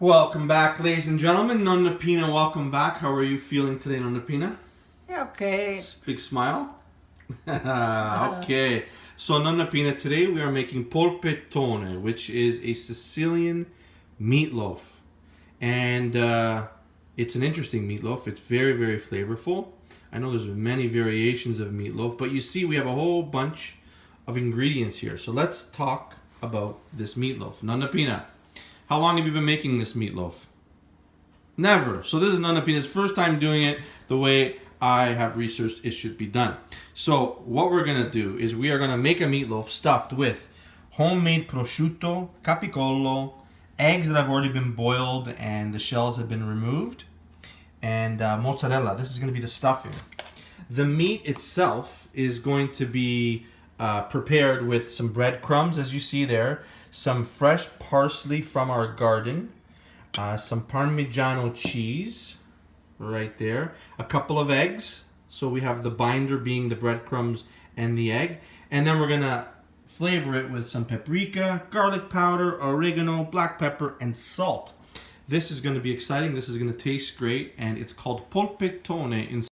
Welcome back, ladies and gentlemen. Nonna Pina, welcome back. How are you feeling today, Nonna Pina? Okay. Big smile. Okay. So, Nonna Pina, today we are making polpettone, which is a Sicilian meatloaf. And it's an interesting meatloaf. It's very, very flavorful. I know there's many variations of meatloaf, but you see we have a whole bunch of ingredients here. So let's talk about this meatloaf. Nonna Pina, how long have you been making this meatloaf? Never. So this is Nonna Pina's first time doing it the way I have researched it should be done. So what we're going to do is we are going to make a meatloaf stuffed with homemade prosciutto, capacolo, eggs that have already been boiled and the shells have been removed, and mozzarella. This is going to be the stuffing. The meat itself is going to be prepared with some breadcrumbs, as you see there, some fresh parsley from our garden, some Parmigiano cheese right there, a couple of eggs. So we have the binder being the breadcrumbs and the egg. And then we're going to flavor it with some paprika, garlic powder, oregano, black pepper, and salt. This is going to be exciting. This is going to taste great. And it's called polpettone in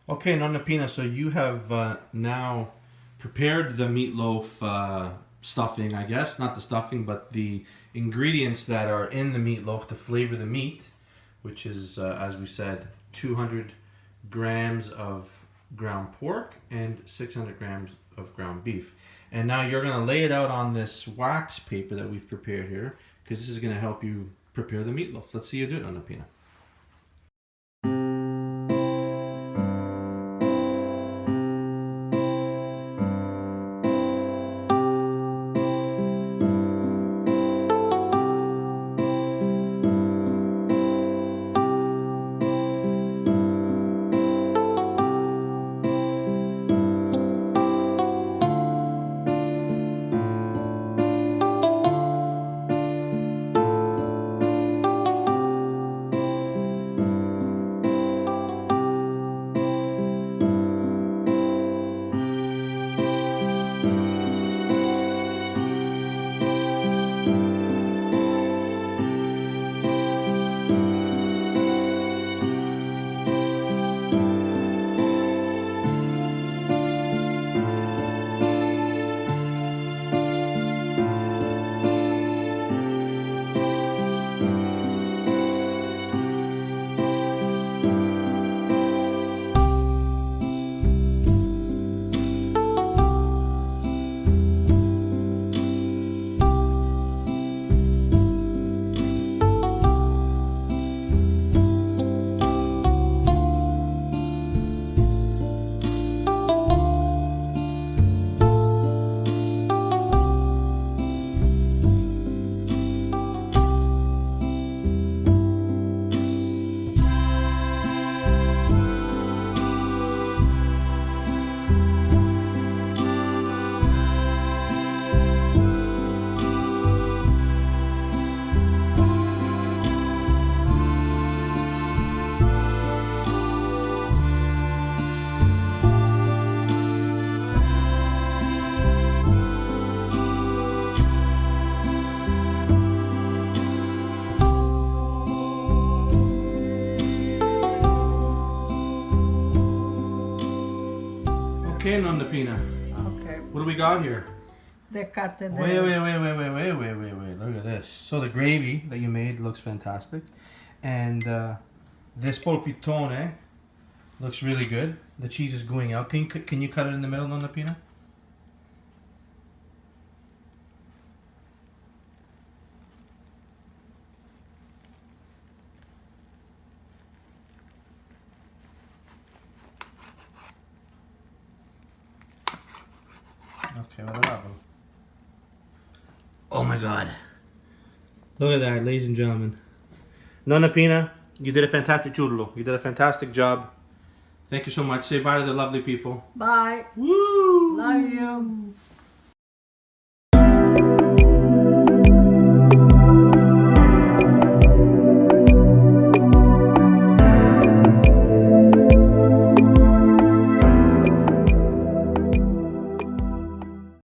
Okay, Nonna Pina, so you have now prepared the meatloaf stuffing, I guess. Not the stuffing, but the ingredients that are in the meatloaf to flavor the meat, which is, as we said, 200 grams of ground pork and 600 grams of ground beef. And now you're going to lay it out on this wax paper that we've prepared here, because this is going to help you prepare the meatloaf. Let's see you do it, Nonna Pina. Okay, Nonna Pina. Okay. What do we got here? They cut the. Wait. Look at this. So the gravy that you made looks fantastic. And this polpettone looks really good. The cheese is going out. Can you cut it in the middle, Nonna Pina? vado a Napoli. Oh my god. Look at that, ladies and gentlemen. Nonna Pina, you did a fantastic churlo. You did a fantastic job. Thank you so much. Say bye to the lovely people. Bye. Woo! Love you.